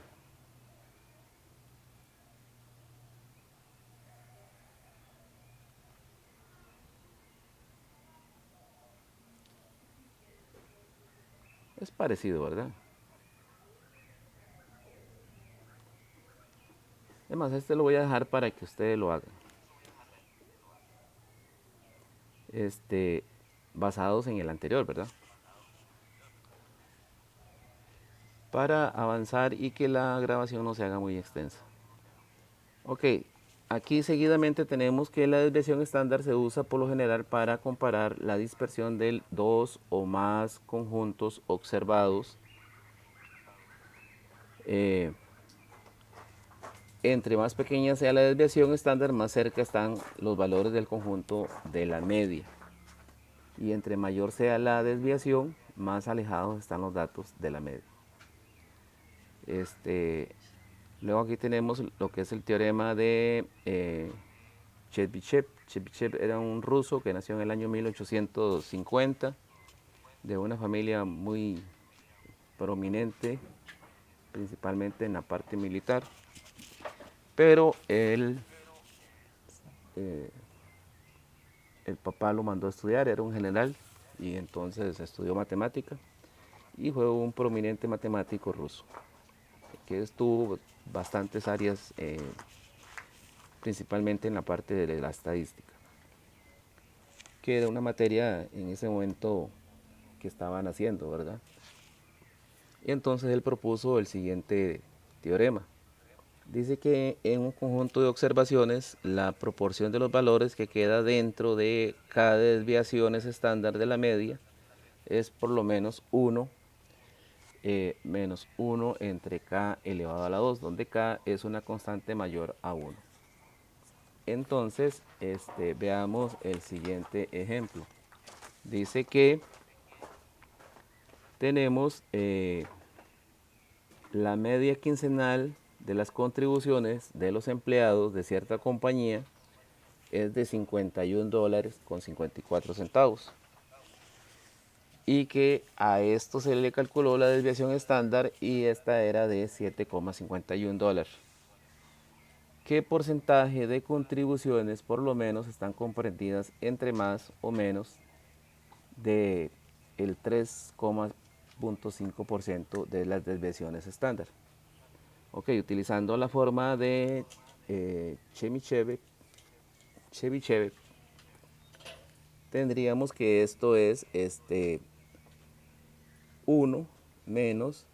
[SPEAKER 1] Es parecido, ¿verdad? Además, este lo voy a dejar para que ustedes lo hagan. Basados en el anterior, ¿verdad? Para avanzar y que la grabación no se haga muy extensa. Ok, aquí seguidamente tenemos que la desviación estándar se usa por lo general para comparar la dispersión de dos o más conjuntos observados. Entre más pequeña sea la desviación estándar, más cerca están los valores del conjunto de la media. Y entre mayor sea la desviación, más alejados están los datos de la media. Luego aquí tenemos lo que es el teorema de Chebyshev. Chebyshev era un ruso que nació en el año 1850, de una familia muy prominente, principalmente en la parte militar. Pero el papá lo mandó a estudiar, era un general, y entonces estudió matemática y fue un prominente matemático ruso que estuvo bastantes áreas, principalmente en la parte de la estadística, que era una materia en ese momento que estaban haciendo, ¿verdad? Y entonces él propuso el siguiente teorema. Dice que en un conjunto de observaciones, la proporción de los valores que queda dentro de cada desviación estándar de la media es por lo menos 1 menos 1 entre k elevado a la 2, donde k es una constante mayor a 1. Entonces, veamos el siguiente ejemplo. Dice que tenemos la media quincenal de las contribuciones de los empleados de cierta compañía es de $51.54 y que a esto se le calculó la desviación estándar y esta era de $7,51. ¿Qué porcentaje de contribuciones por lo menos están comprendidas entre más o menos de el 3,5% de las desviaciones estándar? Ok, utilizando la forma de Chebyshev, tendríamos que esto es 1 menos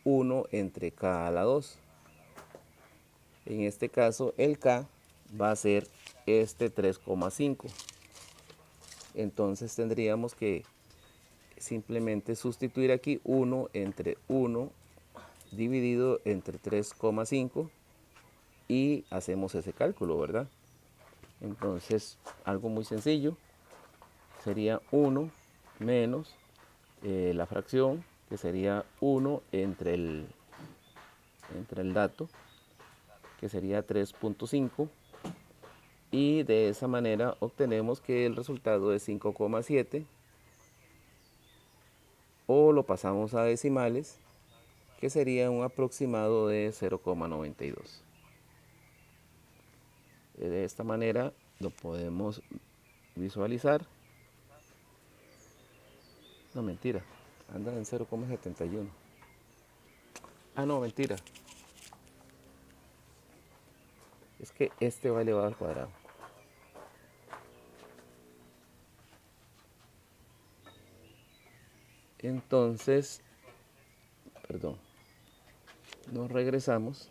[SPEAKER 1] 1 entre k a la 2. En este caso el k va a ser 3,5. Entonces tendríamos que simplemente sustituir aquí 1 entre 1 dividido entre 3,5 y hacemos ese cálculo, ¿verdad? Entonces algo muy sencillo sería 1 menos la fracción, que sería 1 entre el dato, que sería 3,5, y de esa manera obtenemos que el resultado es 5,7, o lo pasamos a decimales, que sería un aproximado de 0,92. De esta manera lo podemos visualizar. No, mentira, anda en 0,71. Ah, no, mentira. Es que este va elevado al cuadrado. Entonces, perdón, nos regresamos.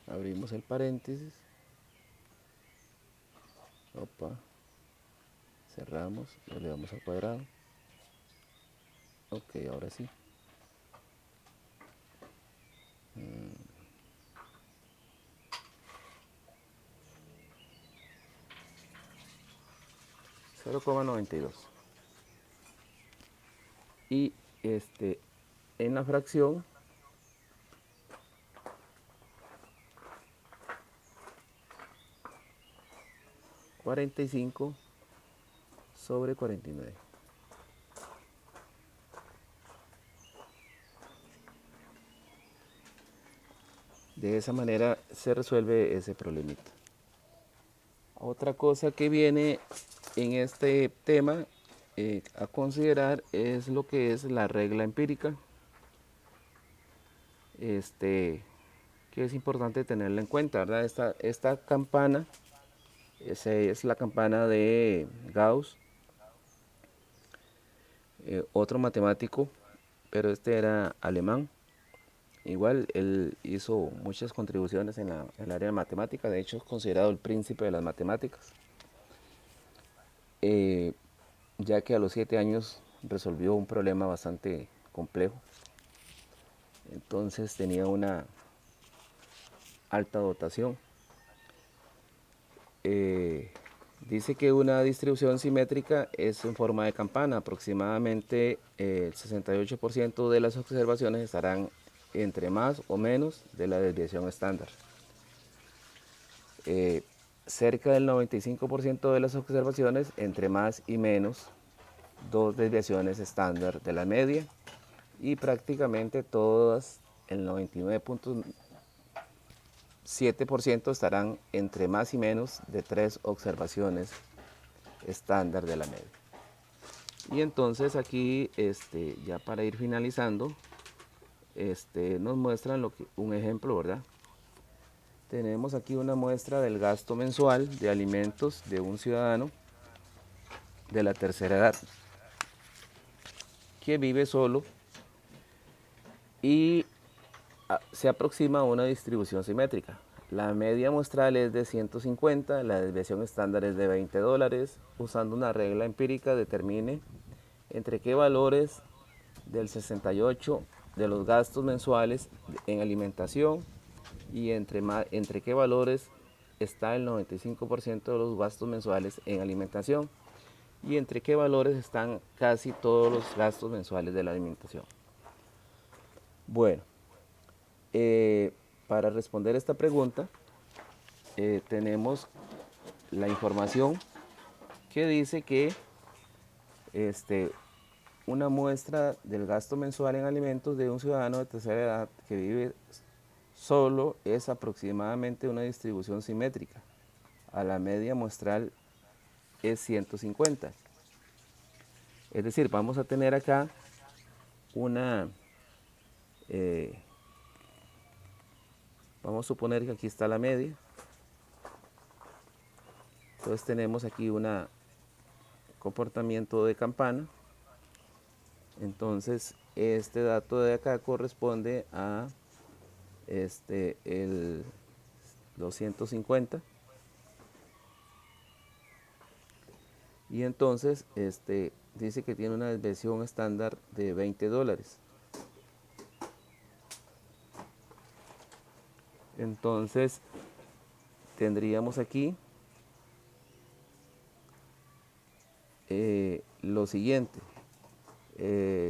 [SPEAKER 1] Abrimos el paréntesis. Opa. Cerramos, le damos al cuadrado. Ok, ahora sí. 0,92. Y en la fracción (45 sobre 49). De esa manera se resuelve ese problemita. Otra cosa que viene en este tema a considerar es lo que es la regla empírica, que es importante tenerla en cuenta, ¿verdad? Esta campana, esa es la campana de Gauss, otro matemático, pero este era alemán. Igual él hizo muchas contribuciones en el área de matemática, de hecho es considerado el príncipe de las matemáticas, ya que a los 7 años resolvió un problema bastante complejo. Entonces tenía una alta dotación. Dice que una distribución simétrica es en forma de campana. Aproximadamente el 68% de las observaciones estarán entre más o menos de la desviación estándar. Cerca del 95% de las observaciones entre más y menos 2 desviaciones estándar de la media, y prácticamente todas, el 99,7% estarán entre más y menos de 3 observaciones estándar de la media. Y entonces aquí, ya para ir finalizando, nos muestran un ejemplo, ¿verdad? Tenemos aquí una muestra del gasto mensual de alimentos de un ciudadano de la tercera edad que vive solo y se aproxima a una distribución simétrica. La media muestral es de 150, la desviación estándar es de $20. Usando una regla empírica, determine entre qué valores del 68 de los gastos mensuales en alimentación y entre qué valores está el 95% de los gastos mensuales en alimentación y entre qué valores están casi todos los gastos mensuales de la alimentación. Bueno, para responder esta pregunta tenemos la información que dice que una muestra del gasto mensual en alimentos de un ciudadano de tercera edad que vive solo es aproximadamente una distribución simétrica. A la media muestral es 150. Es decir, vamos a tener acá vamos a suponer que aquí está la media. Entonces tenemos aquí un comportamiento de campana. Entonces este dato de acá corresponde a los 150. Y entonces dice que tiene una desviación estándar de $20. Entonces tendríamos aquí lo siguiente: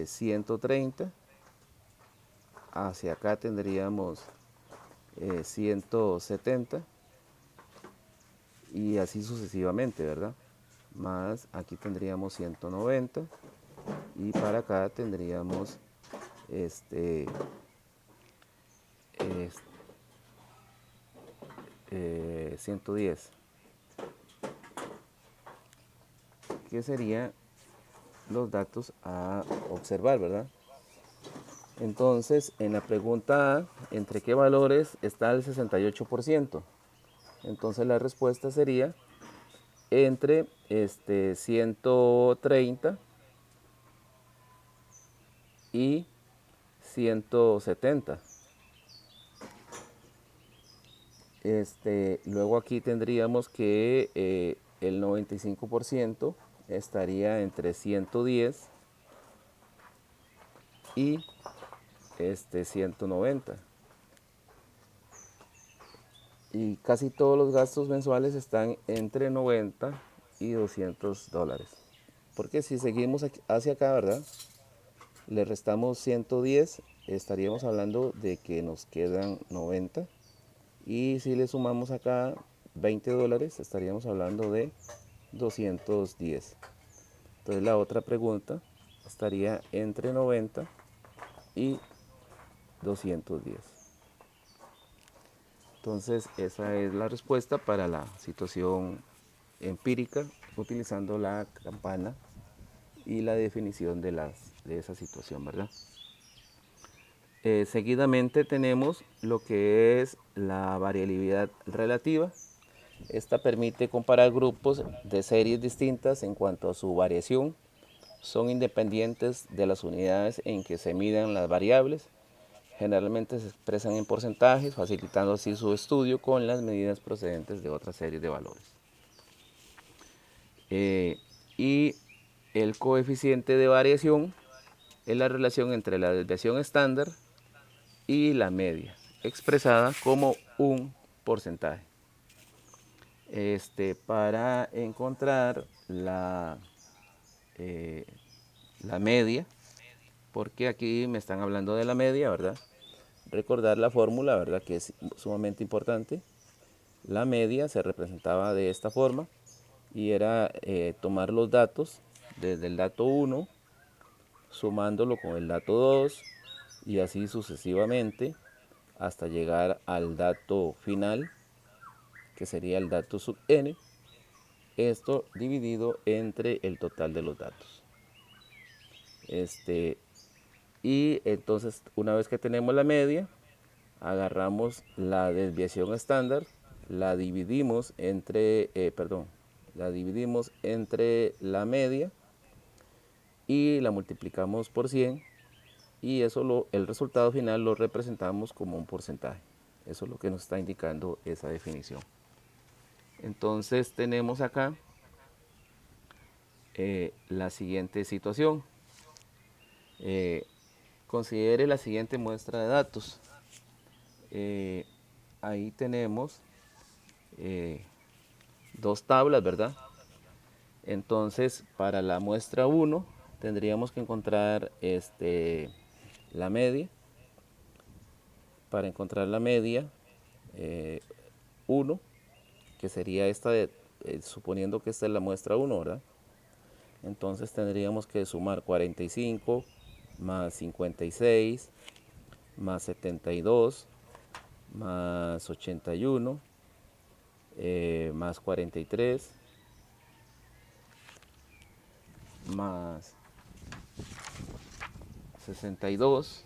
[SPEAKER 1] 130, hacia acá tendríamos 170 y así sucesivamente, ¿verdad? Más aquí tendríamos 190 y para acá tendríamos 110, que serían los datos a observar, ¿verdad? Entonces, en la pregunta A, ¿entre qué valores está el 68%? Entonces la respuesta sería entre 130 y 170. Luego aquí tendríamos que el 95% estaría entre 110 y 190. Y casi todos los gastos mensuales están entre 90 y $200. Porque si seguimos hacia acá, ¿verdad? Le restamos 110, estaríamos hablando de que nos quedan 90. Y si le sumamos acá $20, estaríamos hablando de 210. Entonces la otra pregunta estaría entre 90 y 210. Entonces esa es la respuesta para la situación empírica utilizando la campana y la definición de esa situación, ¿verdad? Seguidamente tenemos lo que es la variabilidad relativa. Esta permite comparar grupos de series distintas en cuanto a su variación. Son independientes de las unidades en que se miden las variables. Generalmente se expresan en porcentajes, facilitando así su estudio con las medidas procedentes de otras series de valores. Y el coeficiente de variación es la relación entre la desviación estándar y la media, expresada como un porcentaje. Para encontrar la media, porque aquí me están hablando de la media, ¿verdad? Recordar la fórmula, ¿verdad? Que es sumamente importante. La media se representaba de esta forma y era tomar los datos desde el dato 1, sumándolo con el dato 2 y así sucesivamente hasta llegar al dato final, que sería el dato sub n, esto dividido entre el total de los datos. Y entonces una vez que tenemos la media, agarramos la desviación estándar, la dividimos entre, la media y la multiplicamos por 100 y eso el resultado final lo representamos como un porcentaje. Eso es lo que nos está indicando esa definición. Entonces tenemos acá la siguiente situación. Considere la siguiente muestra de datos. Ahí tenemos dos tablas, ¿verdad? Entonces, para la muestra 1 tendríamos que encontrar la media. Para encontrar la media 1, que sería esta suponiendo que esta es la muestra 1, ¿verdad? Entonces tendríamos que sumar 45 más 56 más 72 más 81 más 43 más 62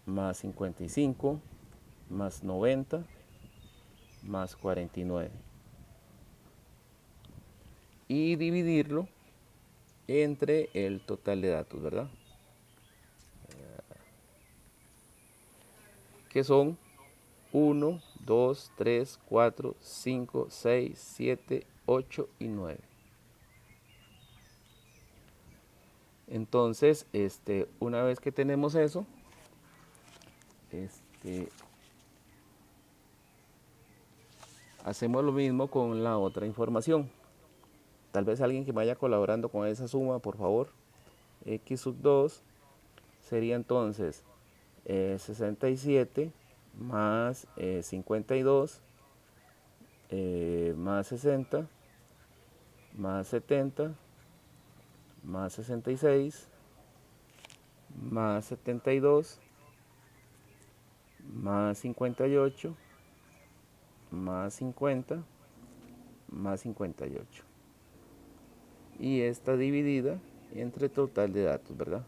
[SPEAKER 1] más 55 más 90 más 49 y dividirlo entre el total de datos, ¿verdad? Que son 1, 2, 3, 4, 5, 6, 7, 8 y 9. Entonces, una vez que tenemos eso, hacemos lo mismo con la otra información. Tal vez alguien que vaya colaborando con esa suma, por favor. X sub 2 sería entonces 67 más 52 más 60 más 70 más 66 más 72 más 58 más 50 más 58 y esta dividida entre total de datos, ¿verdad?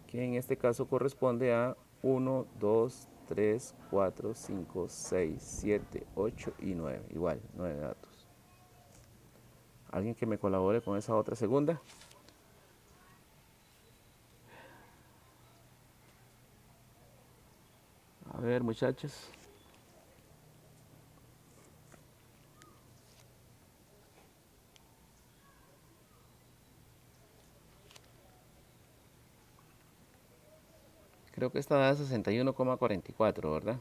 [SPEAKER 1] Ok. que en este caso corresponde a 1, 2, 3, 4, 5, 6, 7, 8 y 9. Igual, 9 datos. ¿Alguien que me colabore con esa otra segunda? A ver, muchachos. Creo que esta da 61,44, ¿verdad?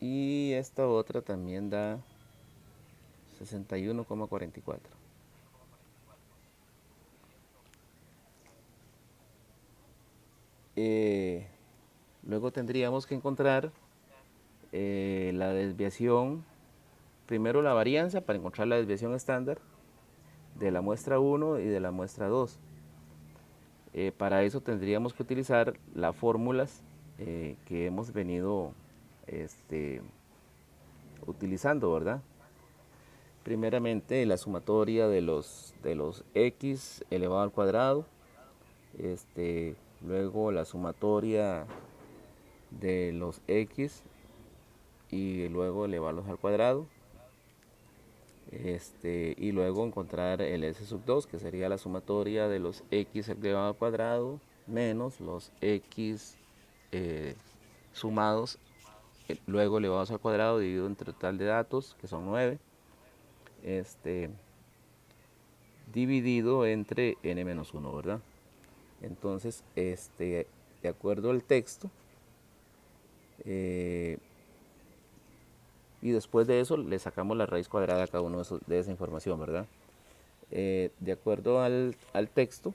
[SPEAKER 1] Y esta otra también da 61,44. Luego tendríamos que encontrar la desviación, primero la varianza para encontrar la desviación estándar de la muestra 1 y de la muestra 2. Para eso tendríamos que utilizar las fórmulas que hemos venido utilizando, ¿verdad? Primeramente la sumatoria de los x elevado al cuadrado, luego la sumatoria de los x y luego elevarlos al cuadrado, y luego encontrar el s sub 2, que sería la sumatoria de los x elevado al cuadrado menos los x sumados, luego elevados al cuadrado dividido entre total de datos, que son 9, dividido entre n-1, ¿verdad? Entonces, de acuerdo al texto, y después de eso le sacamos la raíz cuadrada a cada uno de esa información, ¿verdad? De acuerdo al texto,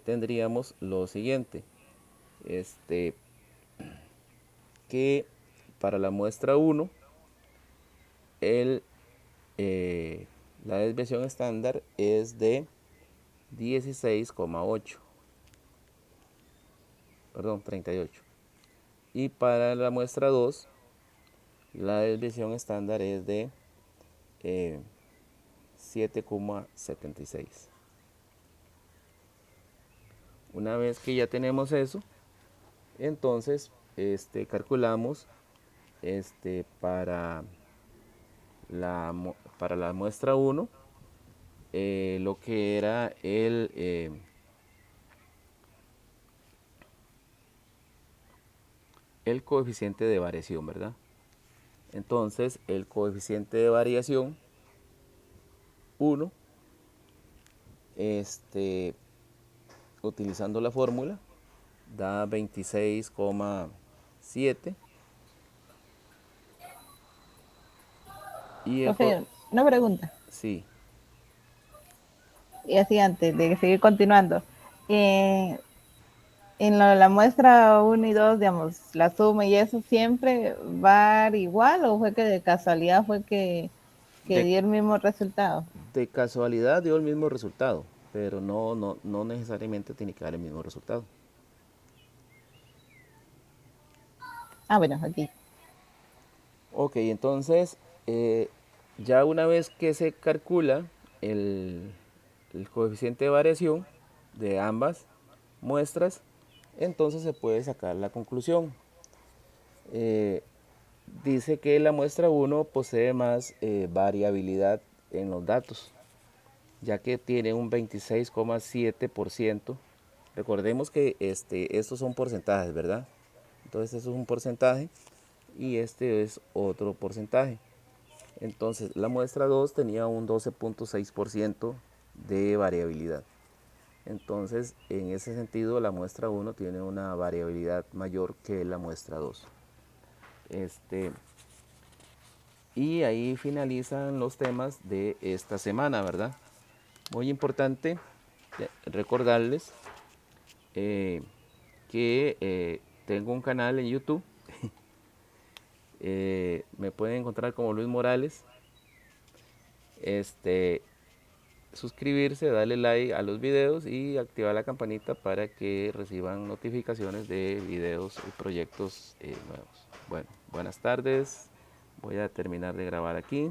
[SPEAKER 1] tendríamos lo siguiente, que para la muestra 1, la desviación estándar es de 16,8, perdón, 38. Y para la muestra 2, la desviación estándar es de 7,76. Una vez que ya tenemos eso, entonces calculamos para la muestra 1 lo que era el coeficiente de variación, ¿verdad? Entonces el coeficiente de variación 1, utilizando la fórmula, da 26,7. Y
[SPEAKER 2] Profe, una pregunta.
[SPEAKER 1] sí.
[SPEAKER 2] Y así antes de seguir continuando. En la muestra 1 y 2, digamos, la suma y eso siempre va a dar igual, o fue que de casualidad fue que
[SPEAKER 1] De,
[SPEAKER 2] dio el mismo resultado.
[SPEAKER 1] de casualidad dio el mismo resultado, pero no necesariamente tiene que dar el mismo resultado.
[SPEAKER 2] Ah, bueno, aquí.
[SPEAKER 1] Ok, entonces ya una vez que se calcula el coeficiente de variación de ambas muestras, entonces se puede sacar la conclusión. Dice que la muestra 1 posee más variabilidad en los datos, ya que tiene un 26,7%. Recordemos que estos son porcentajes, ¿verdad? Entonces eso es un porcentaje y este es otro porcentaje. Entonces la muestra 2 tenía un 12,6% de variabilidad. Entonces en ese sentido la muestra 1 tiene una variabilidad mayor que la muestra 2. Y ahí finalizan los temas de esta semana, ¿verdad? Muy importante recordarles que tengo un canal en YouTube. Me pueden encontrar como Luis Morales. Suscribirse, darle like a los videos y activar la campanita para que reciban notificaciones de videos y proyectos nuevos. Bueno, buenas tardes. Voy a terminar de grabar aquí.